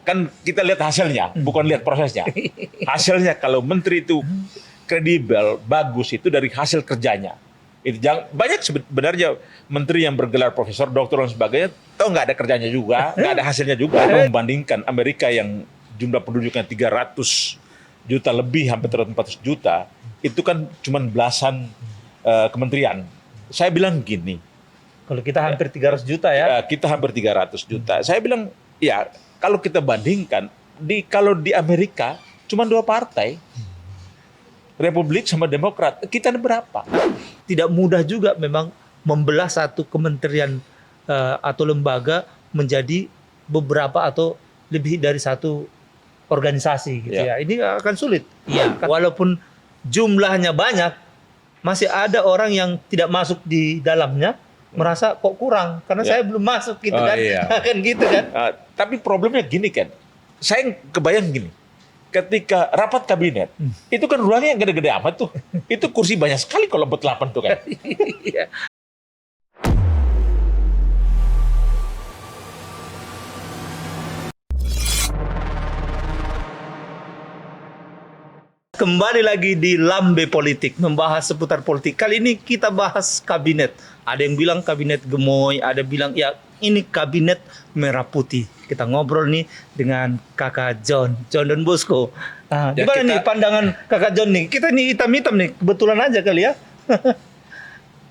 kan kita lihat hasilnya, bukan lihat prosesnya. Hasilnya kalau menteri itu kredibel, bagus itu dari hasil kerjanya. Itu banyak sebenarnya menteri yang bergelar profesor, doktor dan sebagainya, tahu nggak ada kerjanya juga, nggak ada hasilnya juga. Membandingkan Amerika yang jumlah penduduknya 300 juta lebih, hampir 400 juta, itu kan cuma belasan kementerian. Saya bilang gini, Kalau kita hampir 300 juta ya. kita hampir 300 juta. Saya bilang, ya kalau kita bandingkan, kalau di Amerika cuma 2 partai, Republik sama Demokrat. Kita ada berapa? Tidak mudah juga memang membelah satu kementerian atau lembaga menjadi beberapa atau lebih dari satu organisasi gitu ya. Ini akan sulit. Iya, walaupun jumlahnya banyak, masih ada orang yang tidak masuk di dalamnya merasa kok kurang karena saya belum masuk gitu kan. Kan gitu kan. Tapi problemnya gini kan. Saya kebayang gini. Ketika rapat kabinet, itu kan ruangnya gede-gede amat tuh. Itu kursi banyak sekali kalau buat 8 tuh kan. Iya. Kembali lagi di Lambe Politik, membahas seputar politik. Kali ini kita bahas kabinet. Ada yang bilang kabinet gemoy, ada bilang ya ini kabinet merah putih. Kita ngobrol nih dengan kakak John Don Bosco. Gimana nih pandangan kakak John nih? Kita nih hitam-hitam nih, kebetulan aja kali ya.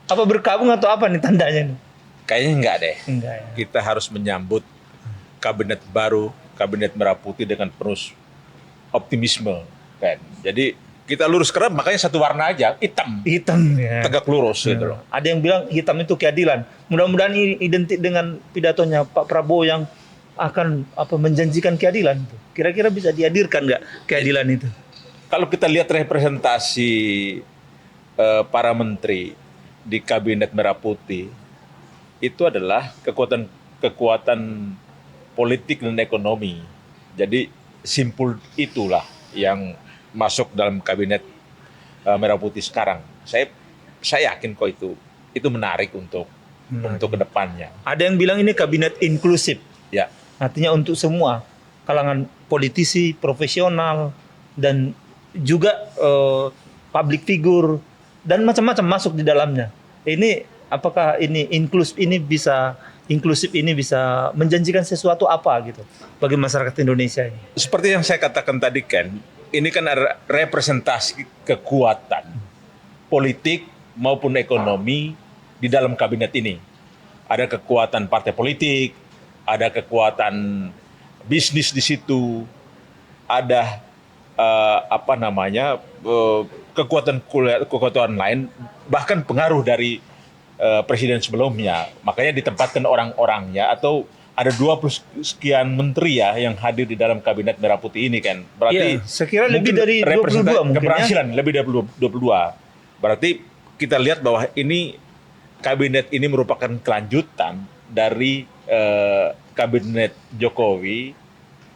Apa berkabung atau apa nih tandanya nih? Kayaknya enggak deh. Enggak ya. Kita harus menyambut kabinet baru, kabinet merah putih dengan penuh optimisme. Kan. Jadi kita lurus kerap, makanya satu warna aja, hitam. Hitam ya. Tegak lurus gitu loh. Ada yang bilang hitam itu keadilan. Mudah-mudahan ini identik dengan pidatonya Pak Prabowo yang akan menjanjikan keadilan. Kira-kira bisa dihadirkan nggak keadilan itu? Kalau kita lihat representasi para menteri di kabinet merah putih, itu adalah kekuatan politik dan ekonomi. Jadi simpul itulah yang masuk dalam kabinet merah putih sekarang. Saya yakin kok itu menarik untuk kedepannya. Ada yang bilang ini kabinet inklusif. Ya. Artinya untuk semua kalangan politisi, profesional, dan juga public figure dan macam-macam masuk di dalamnya. Ini apakah ini inklusif ini bisa menjanjikan sesuatu apa gitu bagi masyarakat Indonesia ini? Seperti yang saya katakan tadi kan, ini kan ada representasi kekuatan politik maupun ekonomi di dalam kabinet ini. Ada kekuatan partai politik, ada kekuatan bisnis di situ, ada kekuatan lain, bahkan pengaruh dari presiden sebelumnya. Makanya ditempatkan orang-orangnya, atau ada 20 sekian menteri ya yang hadir di dalam kabinet merah putih ini kan. Berarti saya kira lebih dari 22 mungkin keberhasilan ya? Lebih dari 22. Berarti kita lihat bahwa ini kabinet ini merupakan kelanjutan dari kabinet Jokowi,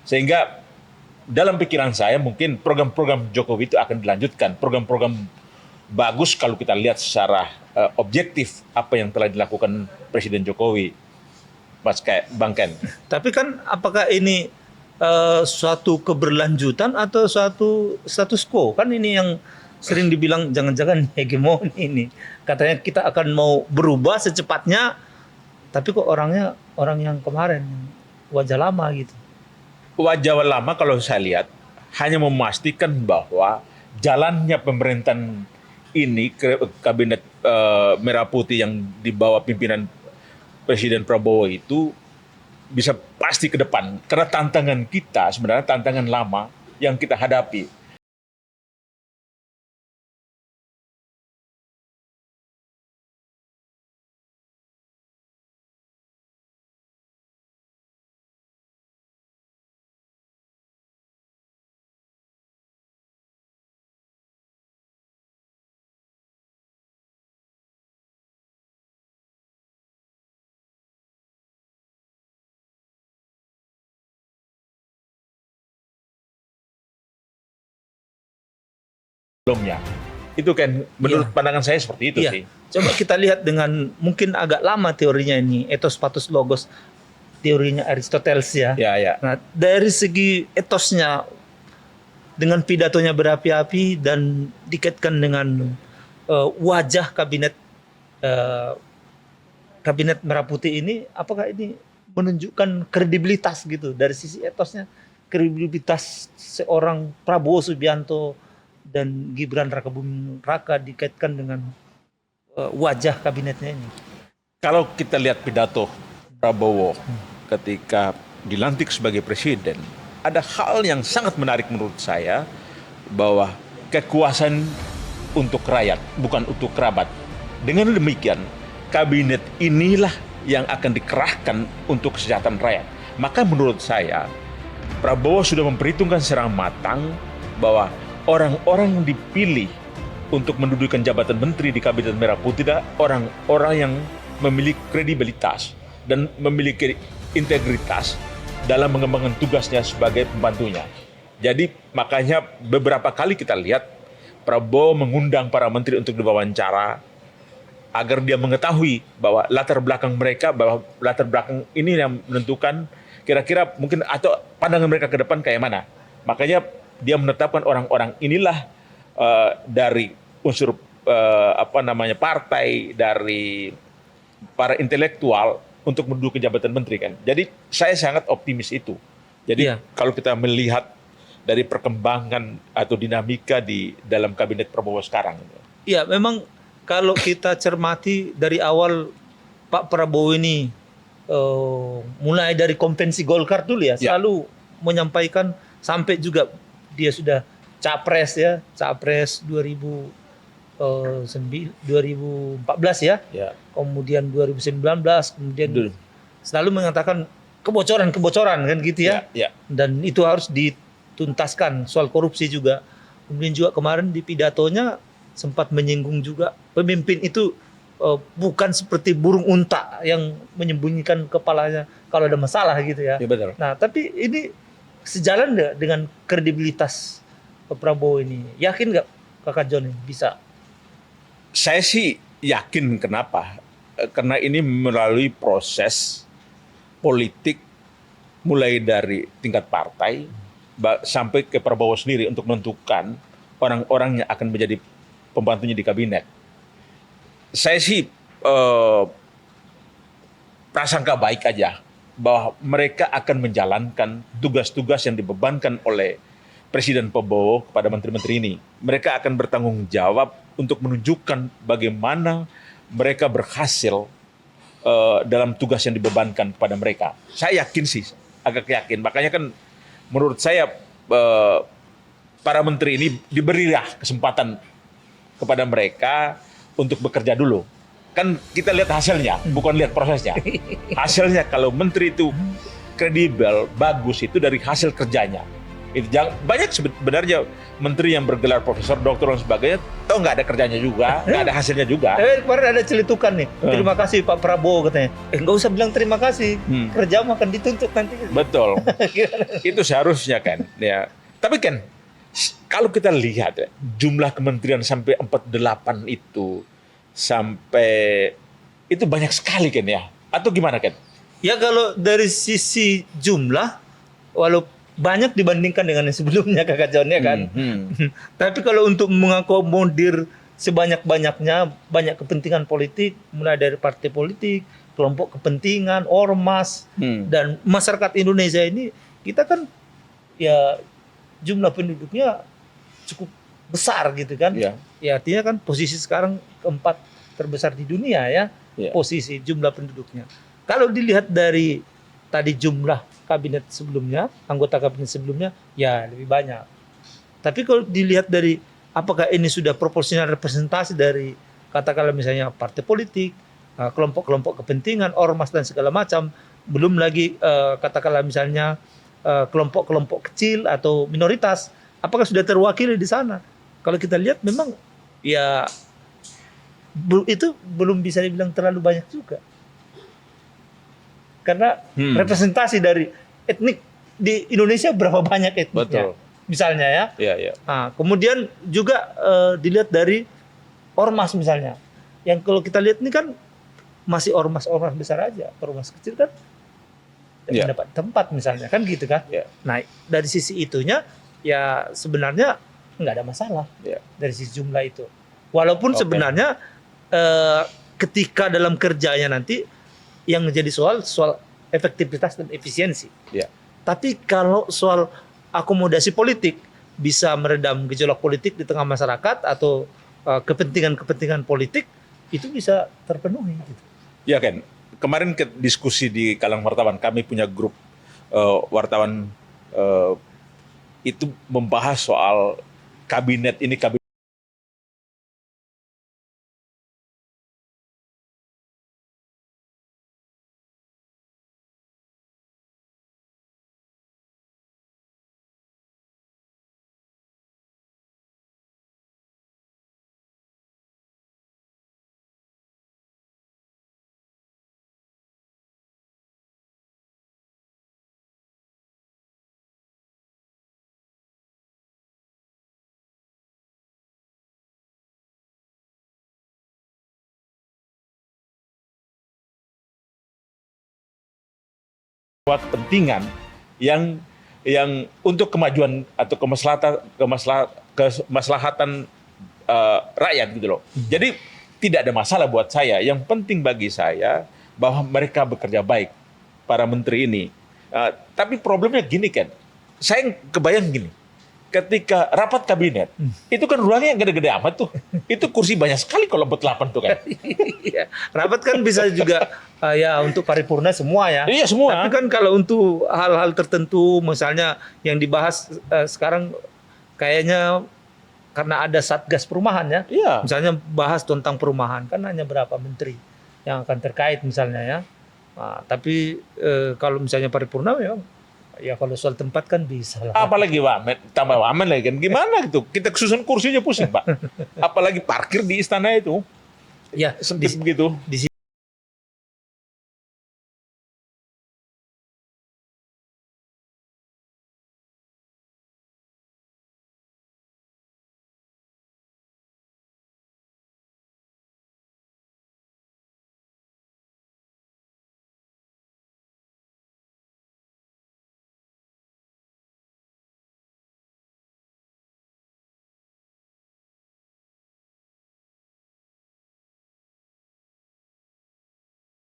sehingga dalam pikiran saya mungkin program-program Jokowi itu akan dilanjutkan, program-program bagus kalau kita lihat secara objektif apa yang telah dilakukan Presiden Jokowi, Bang Ken. Tapi kan apakah ini suatu keberlanjutan atau suatu status quo? Kan ini yang sering dibilang jangan-jangan hegemoni ini. Katanya kita akan mau berubah secepatnya, tapi kok orangnya orang yang kemarin, wajah lama gitu. Wajah lama kalau saya lihat hanya memastikan bahwa jalannya pemerintahan ini, kabinet merah putih yang di bawah pimpinan Presiden Prabowo itu bisa pasti ke depan. Karena tantangan kita sebenarnya tantangan lama yang kita hadapi. Sebelumnya. Itu kan menurut pandangan saya seperti itu sih. Coba kita lihat dengan mungkin agak lama teorinya ini, etos patos logos. teorinya Aristoteles ya. Ya, ya. Nah, dari segi etosnya dengan pidatonya berapi-api dan dikaitkan dengan wajah eh, kabinet Merah Putih ini, apakah ini menunjukkan kredibilitas gitu dari sisi etosnya, kredibilitas seorang Prabowo Subianto dan Gibran Rakabuming Raka dikaitkan dengan wajah kabinetnya ini. Kalau kita lihat pidato Prabowo ketika dilantik sebagai presiden, ada hal yang sangat menarik menurut saya, bahwa kekuasaan untuk rakyat, bukan untuk kerabat. Dengan demikian, kabinet inilah yang akan dikerahkan untuk kesejahteraan rakyat. Maka menurut saya, Prabowo sudah memperhitungkan secara matang bahwa orang-orang yang dipilih untuk mendudukan jabatan menteri di Kabinet Merah Putih adalah orang-orang yang memiliki kredibilitas dan memiliki integritas dalam mengembangkan tugasnya sebagai pembantunya. Jadi makanya beberapa kali kita lihat Prabowo mengundang para menteri untuk diwawancara agar dia mengetahui bahwa latar belakang mereka, bahwa latar belakang ini yang menentukan kira-kira mungkin atau pandangan mereka ke depan kayak mana. Makanya dia menetapkan orang-orang inilah dari unsur partai, dari para intelektual untuk menduduki jabatan menteri kan. Jadi saya sangat optimis itu. Jadi kalau kita melihat dari perkembangan atau dinamika di dalam kabinet Prabowo sekarang. Iya, memang kalau kita cermati dari awal Pak Prabowo ini mulai dari konvensi Golkar dulu ya, selalu menyampaikan sampai juga dia sudah capres 2014 ya. Kemudian 2019, kemudian selalu mengatakan kebocoran kan gitu ya. Dan itu harus dituntaskan, soal korupsi juga. Kemudian juga kemarin di pidatonya sempat menyinggung juga pemimpin itu bukan seperti burung unta yang menyembunyikan kepalanya kalau ada masalah gitu ya. Betul. Nah, tapi ini sejalan nggak dengan kredibilitas Prabowo ini? Yakin nggak Kakak John bisa? Saya sih yakin. Kenapa? Karena ini melalui proses politik mulai dari tingkat partai sampai ke Prabowo sendiri untuk menentukan orang-orang yang akan menjadi pembantunya di kabinet. Saya sih prasangka baik aja bahwa mereka akan menjalankan tugas-tugas yang dibebankan oleh Presiden Prabowo kepada menteri-menteri ini. Mereka akan bertanggung jawab untuk menunjukkan bagaimana mereka berhasil dalam tugas yang dibebankan kepada mereka. Saya yakin sih, agak yakin. Makanya kan menurut saya para menteri ini diberilah kesempatan kepada mereka untuk bekerja dulu. Kan kita lihat hasilnya, bukan lihat prosesnya. Hasilnya kalau menteri itu kredibel, bagus itu dari hasil kerjanya. Banyak sebenarnya menteri yang bergelar profesor, doktor dan sebagainya, toh nggak ada kerjanya juga, nggak ada hasilnya juga. Kemarin ada celitukan nih, terima kasih Pak Prabowo katanya. Nggak usah bilang terima kasih, kerjamu akan dituntut nanti. Betul, itu seharusnya kan. Ya. Tapi kan kalau kita lihat jumlah kementerian sampai 48 itu, sampai itu banyak sekali kan ya? Atau gimana kan? Ya kalau dari sisi jumlah, walaupun banyak dibandingkan dengan yang sebelumnya Kakak John ya kan. Tapi kalau untuk mengakomodir sebanyak-banyaknya, banyak kepentingan politik, mulai dari partai politik, kelompok kepentingan, ormas, dan masyarakat Indonesia ini, kita kan ya jumlah penduduknya cukup besar gitu kan. Ya artinya kan posisi sekarang keempat terbesar di dunia ya, posisi jumlah penduduknya. Kalau dilihat dari tadi jumlah kabinet sebelumnya, anggota kabinet sebelumnya, ya lebih banyak. Tapi kalau dilihat dari apakah ini sudah proporsional representasi dari katakanlah misalnya partai politik, kelompok-kelompok kepentingan, ormas dan segala macam, belum lagi katakanlah misalnya kelompok-kelompok kecil atau minoritas, apakah sudah terwakili di sana? Kalau kita lihat memang ya itu belum bisa dibilang terlalu banyak juga. Karena representasi dari etnik di Indonesia berapa banyak etniknya. Betul. Misalnya ya. Nah, kemudian juga dilihat dari ormas misalnya. Yang kalau kita lihat ini kan masih ormas-ormas besar aja. Ormas kecil kan dan Ya. mendapat tempat misalnya, kan gitu kan. Ya. Nah, dari sisi itunya ya sebenarnya nggak ada masalah Ya. dari sisi jumlah itu. Walaupun Oke. sebenarnya ketika dalam kerjanya nanti yang menjadi soal efektivitas dan efisiensi. Ya. Tapi kalau soal akomodasi politik bisa meredam gejolak politik di tengah masyarakat atau kepentingan-kepentingan politik itu bisa terpenuhi. Gitu. Ya Ken, kemarin diskusi di Kalang Wartawan, kami punya grup wartawan itu membahas soal kabinet ini, buat kepentingan yang untuk kemajuan atau kemaslahatan rakyat gitu loh. Jadi tidak ada masalah buat saya. Yang penting bagi saya bahwa mereka bekerja baik, para menteri ini. Tapi problemnya gini kan, saya kebayang gini, ketika rapat kabinet, itu kan ruangnya gede-gede amat tuh. Itu kursi banyak sekali kalau buat 8 tuh kan. Iya, rapat kan bisa juga ya untuk paripurna semua ya. Iya semua. Tapi kan kalau untuk hal-hal tertentu, misalnya yang dibahas sekarang kayaknya karena ada Satgas Perumahan ya. Iya. Misalnya bahas tentang perumahan, kan hanya berapa menteri yang akan terkait misalnya ya. Nah, tapi kalau misalnya paripurna memang ya kalau soal tempat kan bisa lah. Apalagi wamen, tambah wamen lagi kan. Gimana gitu? Kita kesusun kursinya pusing, Pak. Apalagi parkir di istana itu. Ya, Sempit begitu. di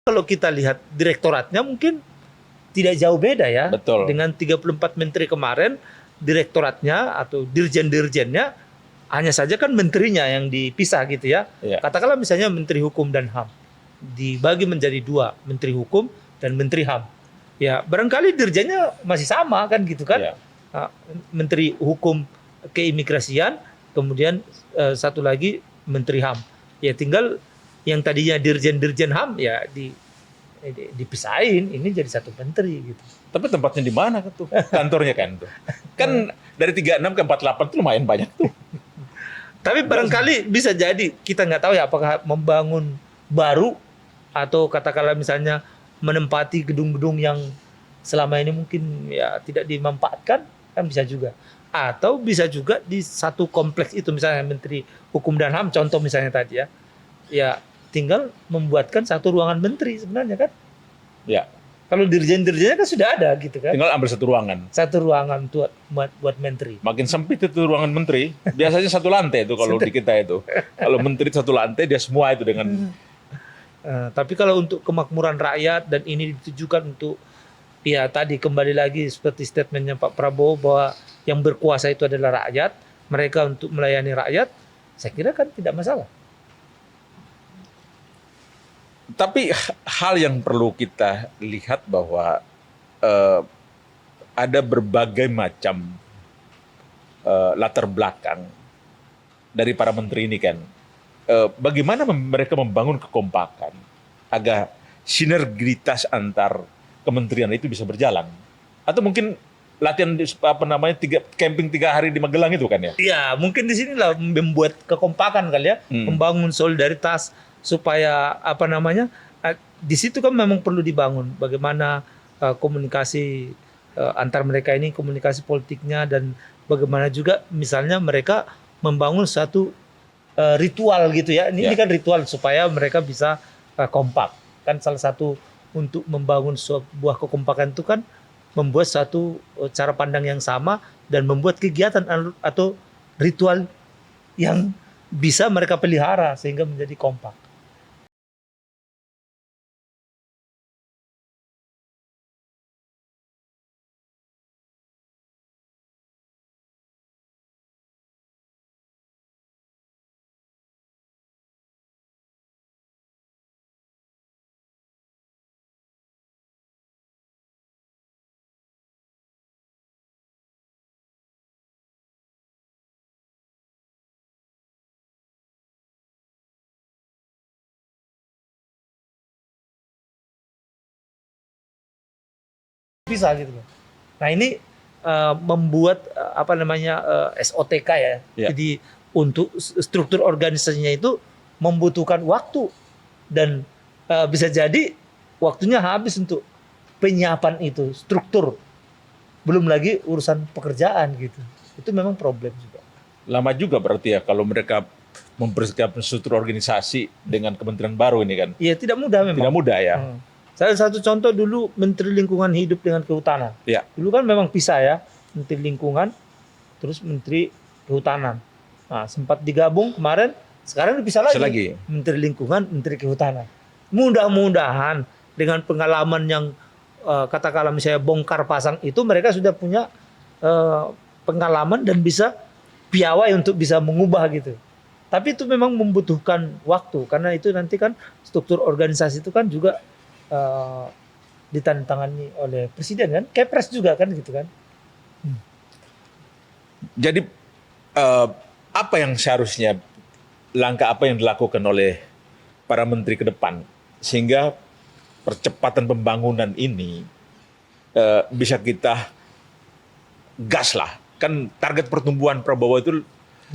kalau kita lihat direktoratnya mungkin tidak jauh beda ya. Betul. Dengan 34 menteri kemarin, direktoratnya atau dirjen-dirjennya hanya saja kan menterinya yang dipisah gitu ya. Iya. Katakanlah misalnya Menteri Hukum dan HAM dibagi menjadi 2, Menteri Hukum dan Menteri HAM. Ya, barangkali dirjennya masih sama kan gitu kan. Iya. Menteri Hukum Keimigrasian, kemudian satu lagi Menteri HAM. Ya tinggal yang tadinya dirjen-dirjen HAM ya dipisahin, ini jadi satu menteri gitu. Tapi tempatnya di mana tuh? Kantornya kan tuh. Kan dari 36 ke 48 tuh lumayan banyak tuh. Tapi barangkali bisa jadi, kita nggak tahu ya apakah membangun baru atau katakanlah misalnya menempati gedung-gedung yang selama ini mungkin ya tidak dimanfaatkan, kan bisa juga. Atau bisa juga di satu kompleks itu, misalnya Menteri Hukum dan HAM contoh misalnya tadi ya. Ya tinggal membuatkan satu ruangan menteri sebenarnya kan. Ya. Kalau dirjen-dirjennya kan sudah ada gitu kan. Tinggal ambil satu ruangan. Satu ruangan buat menteri. Makin sempit itu ruangan menteri. Biasanya satu lantai itu kalau di kita itu. Kalau menteri satu lantai dia semua itu dengan. Tapi kalau untuk kemakmuran rakyat dan ini ditujukan untuk ya tadi kembali lagi seperti statementnya Pak Prabowo bahwa yang berkuasa itu adalah rakyat, mereka untuk melayani rakyat, saya kira kan tidak masalah. Tapi hal yang perlu kita lihat bahwa ada berbagai macam latar belakang dari para menteri ini kan. Bagaimana mereka membangun kekompakan agar sinergitas antar kementerian itu bisa berjalan? Atau mungkin latihan camping 3 hari di Magelang itu kan ya? Iya, mungkin di sinilah membuat kekompakan kali ya, membangun solidaritas supaya di situ kan memang perlu dibangun bagaimana komunikasi antar mereka ini, komunikasi politiknya, dan bagaimana juga misalnya mereka membangun satu ritual gitu ya. Ini kan ritual supaya mereka bisa kompak. Kan salah satu untuk membangun sebuah kekompakan itu kan membuat satu cara pandang yang sama dan membuat kegiatan atau ritual yang bisa mereka pelihara sehingga menjadi kompak. Bisa gitu loh. Nah ini membuat SOTK ya. Ya. Jadi untuk struktur organisasinya itu membutuhkan waktu dan bisa jadi waktunya habis untuk penyiapan itu, struktur. Belum lagi urusan pekerjaan gitu. Itu memang problem juga. Lama juga berarti ya kalau mereka mempersiapkan struktur organisasi dengan kementerian baru ini kan. Iya, tidak mudah memang. Tidak mudah ya. Salah satu contoh dulu Menteri Lingkungan Hidup dengan Kehutanan. Ya. Dulu kan memang pisah ya, Menteri Lingkungan, terus Menteri Kehutanan. Nah, sempat digabung kemarin, sekarang dipisah lagi. Menteri Lingkungan, Menteri Kehutanan. Mudah-mudahan dengan pengalaman yang katakanlah misalnya bongkar pasang itu, mereka sudah punya pengalaman dan bisa piawai untuk bisa mengubah gitu. Tapi itu memang membutuhkan waktu, karena itu nanti kan struktur organisasi itu kan juga ditandatangani oleh presiden kan, Kepres juga kan gitu kan. Jadi apa yang seharusnya, langkah apa yang dilakukan oleh para menteri ke depan sehingga percepatan pembangunan ini bisa kita gas lah. Kan target pertumbuhan Prabowo itu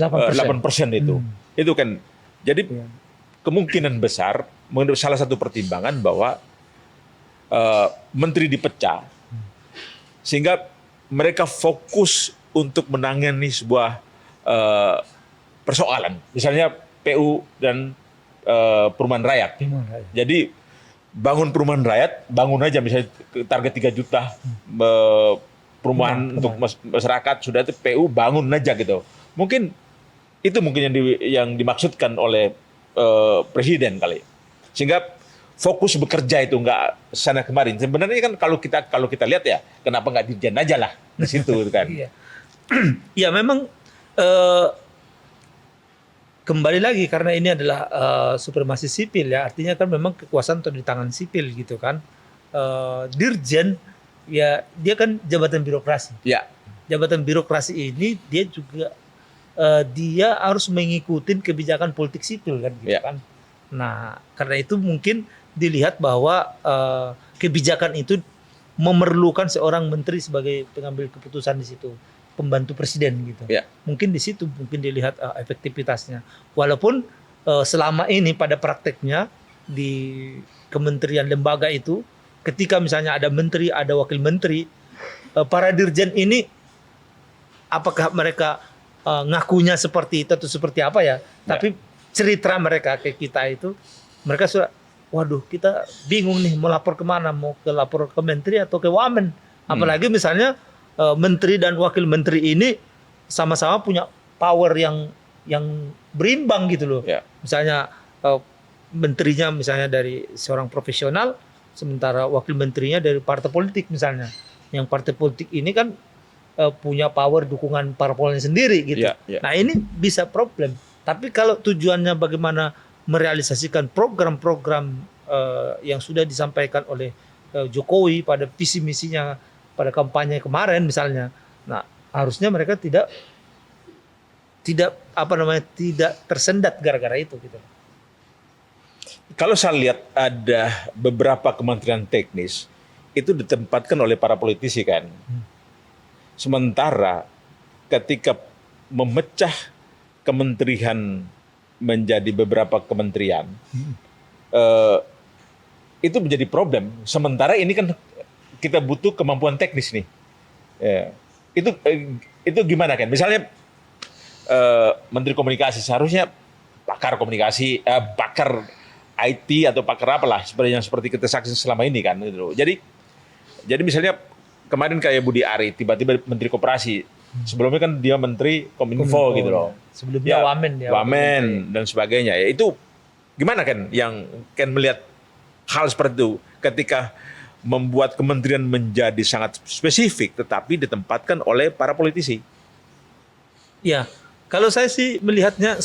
8% itu. Itu kan jadi kemungkinan besar menurut salah satu pertimbangan bahwa menteri dipecah sehingga mereka fokus untuk menangani sebuah persoalan, misalnya PU dan perumahan rakyat. Jadi bangun perumahan rakyat, bangun aja misalnya target 3 juta perumahan untuk masyarakat, sudah itu PU bangun aja gitu. Mungkin itu yang dimaksudkan oleh presiden kali, sehingga fokus bekerja itu nggak sana kemarin. Sebenarnya kan kalau kita lihat ya, kenapa nggak dirjen aja lah di situ kan? Iya. Ya memang kembali lagi karena ini adalah supremasi sipil ya, artinya kan memang kekuasaan itu di tangan sipil gitu kan. Dirjen ya dia kan jabatan birokrasi. Ya. Jabatan birokrasi ini dia juga dia harus mengikuti kebijakan politik sipil kan gitu kan. Nah, karena itu mungkin dilihat bahwa kebijakan itu memerlukan seorang menteri sebagai pengambil keputusan di situ, pembantu presiden gitu. Mungkin di situ mungkin dilihat efektivitasnya. Walaupun selama ini pada prakteknya di kementerian lembaga itu, ketika misalnya ada menteri, ada wakil menteri, para dirjen ini apakah mereka ngakunya seperti itu atau seperti apa ya? Tapi cerita mereka ke kita itu, mereka sudah, waduh kita bingung nih mau lapor kemana, mau lapor ke menteri atau ke wamen. Apalagi misalnya menteri dan wakil menteri ini sama-sama punya power yang berimbang gitu loh. Misalnya menterinya misalnya dari seorang profesional, sementara wakil menterinya dari partai politik misalnya. Yang partai politik ini kan punya power dukungan parpolnya sendiri gitu. Nah ini bisa problem. Tapi kalau tujuannya bagaimana merealisasikan program-program yang sudah disampaikan oleh Jokowi pada visi misinya pada kampanye kemarin misalnya, nah harusnya mereka tidak tersendat gara-gara itu gitu. Kalau saya lihat ada beberapa kementerian teknis itu ditempatkan oleh para politisi kan. Sementara ketika memecah kementerian menjadi beberapa kementerian, itu menjadi problem. Sementara ini kan kita butuh kemampuan teknis nih. Itu gimana kan? Misalnya Menteri Komunikasi seharusnya pakar komunikasi, pakar IT atau pakar apalah seperti kita saksikan selama ini kan gitu loh. Jadi misalnya kemarin kayak Budi Ari tiba-tiba Menteri Koperasi. Sebelumnya kan dia Menteri Kominfo gitu loh. Sebelumnya Wamen dan sebagainya. Ya itu gimana kan yang Ken melihat hal seperti itu ketika membuat kementerian menjadi sangat spesifik tetapi ditempatkan oleh para politisi. Ya, kalau saya sih melihatnya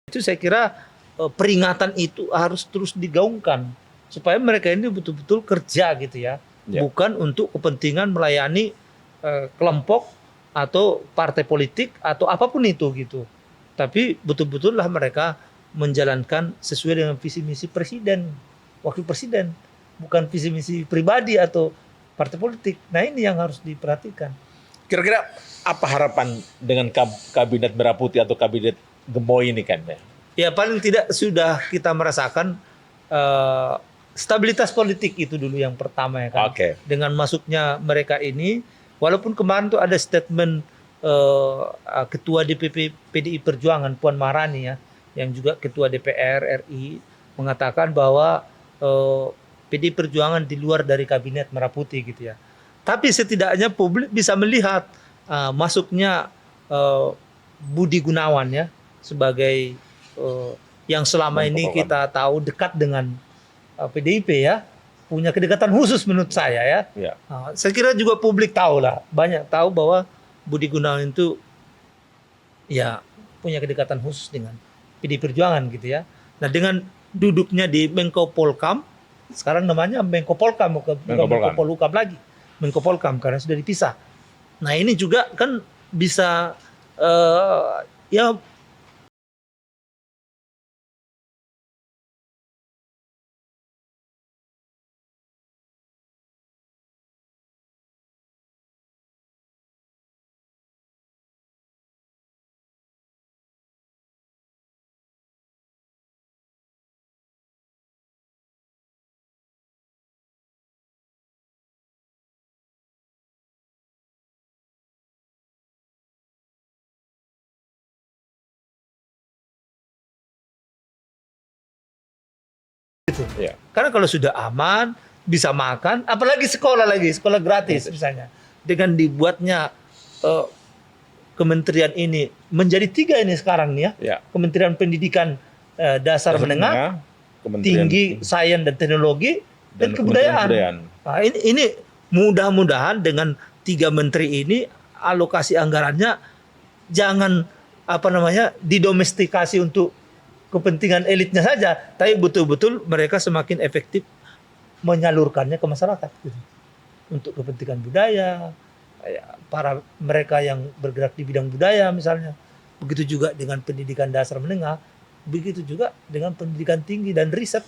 itu saya kira peringatan itu harus terus digaungkan supaya mereka ini betul-betul kerja gitu ya, bukan untuk kepentingan melayani kelompok atau partai politik atau apapun itu gitu, tapi betul-betul lah mereka menjalankan sesuai dengan visi misi presiden, wakil presiden, bukan visi misi pribadi atau partai politik. Nah ini yang harus diperhatikan. Kira-kira apa harapan dengan kabinet Merah Putih atau kabinet Gemoy ini kan? Ya paling tidak sudah kita merasakan stabilitas politik itu dulu yang pertama ya kan. Dengan masuknya mereka ini, walaupun kemarin tuh ada statement Ketua DPP PDI Perjuangan Puan Maharani ya, yang juga Ketua DPR RI mengatakan bahwa PDI Perjuangan di luar dari kabinet Merah Putih gitu ya. Tapi setidaknya publik bisa melihat masuknya Budi Gunawan ya, sebagai yang selama ini kita tahu dekat dengan PDIP ya, punya kedekatan khusus menurut saya ya. Saya kira juga publik tahu lah, banyak tahu bahwa Budi Gunawan itu ya punya kedekatan khusus dengan PDI Perjuangan gitu ya. Nah dengan duduknya di Menko Polkam, sekarang namanya Menko Polkam, bukan Menko Polhukam lagi, Menko Polkam karena sudah dipisah. Nah ini juga kan bisa ya gitu. Karena kalau sudah aman, bisa makan, apalagi sekolah gratis misalnya. Dengan dibuatnya kementerian ini menjadi 3 ini sekarang nih ya. Kementerian Pendidikan Dasar Menengah, Tinggi, Sains dan Teknologi, dan Kebudayaan. Nah, ini mudah-mudahan dengan 3 menteri ini alokasi anggarannya jangan didomestikasi untuk kepentingan elitnya saja, tapi betul-betul mereka semakin efektif menyalurkannya ke masyarakat gitu. Untuk kepentingan budaya, para mereka yang bergerak di bidang budaya misalnya. Begitu juga dengan pendidikan dasar menengah, begitu juga dengan pendidikan tinggi dan riset,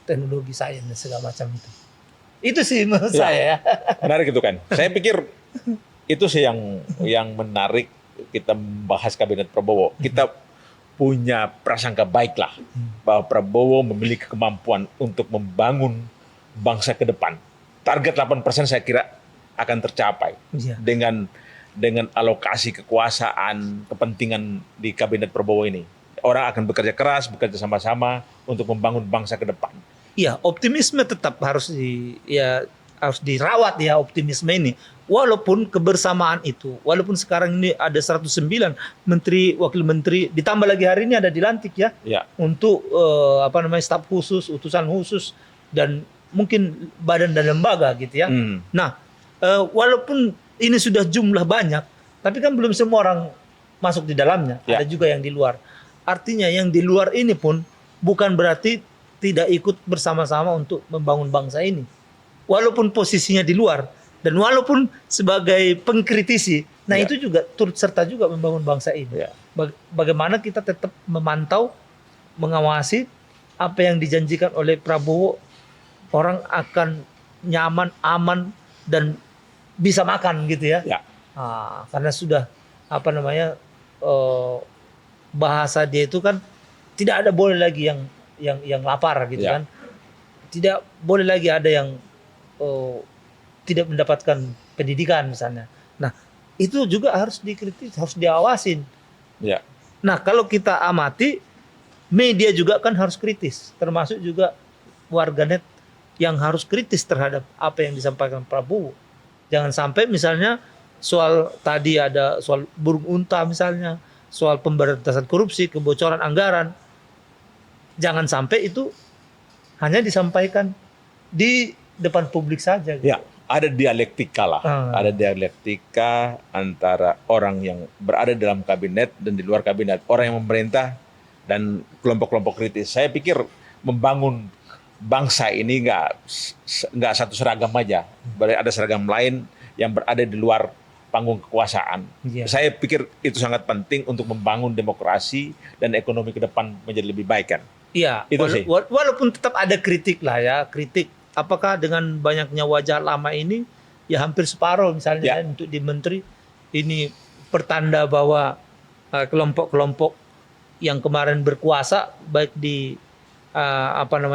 teknologi, sains dan segala macam itu. Itu sih menurut saya. Menarik itu kan. Saya pikir itu sih yang menarik kita membahas kabinet Prabowo. Kita punya prasangka baiklah bahwa Prabowo memiliki kemampuan untuk membangun bangsa ke depan. Target 8% saya kira akan tercapai dengan alokasi kekuasaan, kepentingan di kabinet Prabowo ini. Orang akan bekerja keras, bekerja sama-sama untuk membangun bangsa ke depan. Iya, optimisme tetap harus dirawat ya, optimisme ini. Walaupun kebersamaan itu, walaupun sekarang ini ada 109 menteri, wakil menteri, ditambah lagi hari ini ada dilantik ya. Untuk staf khusus, utusan khusus, dan mungkin badan dan lembaga gitu ya. Nah, walaupun ini sudah jumlah banyak, tapi kan belum semua orang masuk di dalamnya. Ada juga yang di luar. Artinya yang di luar ini pun bukan berarti tidak ikut bersama-sama untuk membangun bangsa ini. Walaupun posisinya di luar, Dan walaupun sebagai pengkritisi, nah Ya. itu juga turut serta juga membangun bangsa ini. Ya. Bagaimana kita tetap memantau, mengawasi apa yang dijanjikan oleh Prabowo, orang akan nyaman, aman, dan bisa makan gitu ya. Ya. Karena sudah bahasa dia itu kan tidak ada boleh lagi yang lapar gitu Ya. kan. Tidak boleh lagi ada yang tidak mendapatkan pendidikan misalnya. Nah, itu juga harus dikritik, harus diawasin. Ya. Nah, kalau kita amati, media juga kan harus kritis, termasuk juga warganet yang harus kritis terhadap apa yang disampaikan Prabowo. Jangan sampai misalnya soal tadi ada soal burung unta misalnya, soal pemberantasan korupsi, kebocoran anggaran. Jangan sampai itu hanya disampaikan di depan publik saja. Gitu. Ya, ada dialektika lah. Ada dialektika antara orang yang berada dalam kabinet dan di luar kabinet, orang yang memerintah dan kelompok-kelompok kritis. Saya pikir membangun bangsa ini nggak satu seragam aja. Ada seragam lain yang berada di luar panggung kekuasaan. Iya. Saya pikir itu sangat penting untuk membangun demokrasi dan ekonomi ke depan menjadi lebih baik kan. Iya, Itu sih. walaupun tetap ada kritik lah ya, kritik apakah dengan banyaknya wajah lama ini ya hampir separuh misalnya Ya. kan, untuk di menteri ini pertanda bahwa kelompok-kelompok yang kemarin berkuasa baik di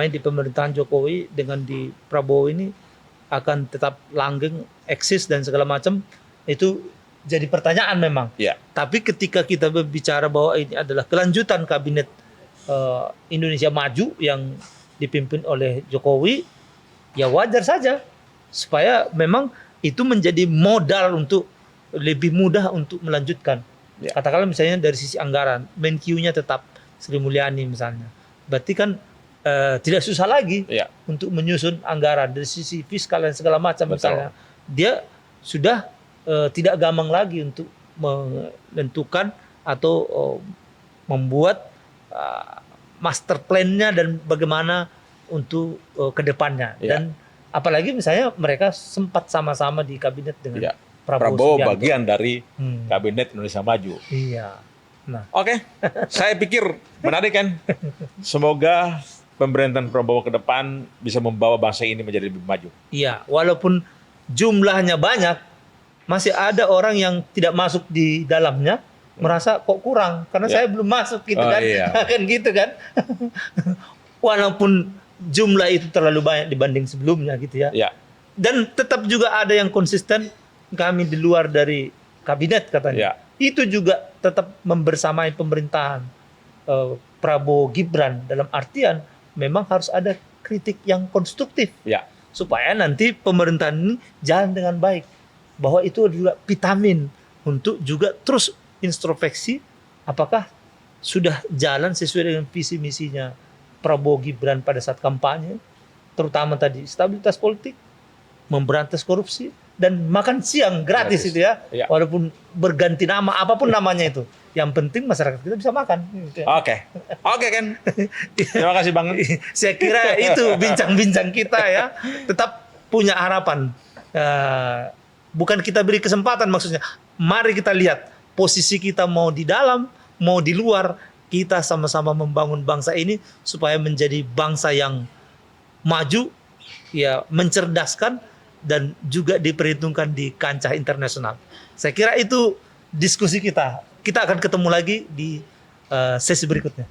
di pemerintahan Jokowi dengan di Prabowo ini akan tetap langgeng, eksis dan segala macam, itu jadi pertanyaan memang. Ya. Tapi ketika kita berbicara bahwa ini adalah kelanjutan kabinet Indonesia Maju yang dipimpin oleh Jokowi, ya wajar saja supaya memang itu menjadi modal untuk lebih mudah untuk melanjutkan. Ya. Katakanlah misalnya dari sisi anggaran, Menkyu-nya tetap Sri Mulyani misalnya, berarti kan tidak susah lagi Ya. untuk menyusun anggaran dari sisi fiskal dan segala macam. Betul. Misalnya dia sudah tidak gampang lagi untuk menentukan atau membuat master plan-nya dan bagaimana untuk ke depannya. Ya. Dan apalagi misalnya mereka sempat sama-sama di kabinet dengan Ya. Prabowo Prabowo Subianto. bagian dari Hmm. kabinet Indonesia Maju. Iya. Nah, Oke, saya pikir menarik kan. Semoga pemerintahan Prabowo ke depan bisa membawa bangsa ini menjadi lebih maju. iya, walaupun jumlahnya banyak, masih ada orang yang tidak masuk di dalamnya merasa kok kurang karena Ya. saya belum masuk gitu Oh, kan. iya. Kan gitu kan. Walaupun jumlah itu terlalu banyak dibanding sebelumnya gitu ya. Ya, Dan tetap juga ada yang konsisten, kami di luar dari kabinet katanya. Ya. Itu juga tetap membersamai pemerintahan Prabowo Gibran, dalam artian memang harus ada kritik yang konstruktif ya, supaya nanti pemerintahan ini jalan dengan baik. Bahwa itu juga vitamin untuk juga terus introspeksi apakah sudah jalan sesuai dengan visi misinya Prabowo Gibran pada saat kampanye, terutama tadi stabilitas politik, memberantas korupsi, dan makan siang gratis. Gratis. Itu ya. Ya. Walaupun berganti nama apapun namanya itu, yang penting masyarakat kita bisa makan. Gitu ya. Oke, Ken. Terima kasih Bang. Saya kira itu bincang-bincang kita ya, tetap punya harapan. Bukan kita beri kesempatan, maksudnya mari kita lihat posisi kita mau di dalam, mau di luar, kita sama-sama membangun bangsa ini supaya menjadi bangsa yang maju, ya mencerdaskan dan juga diperhitungkan di kancah internasional. Saya kira itu diskusi kita. Kita akan ketemu lagi di sesi berikutnya.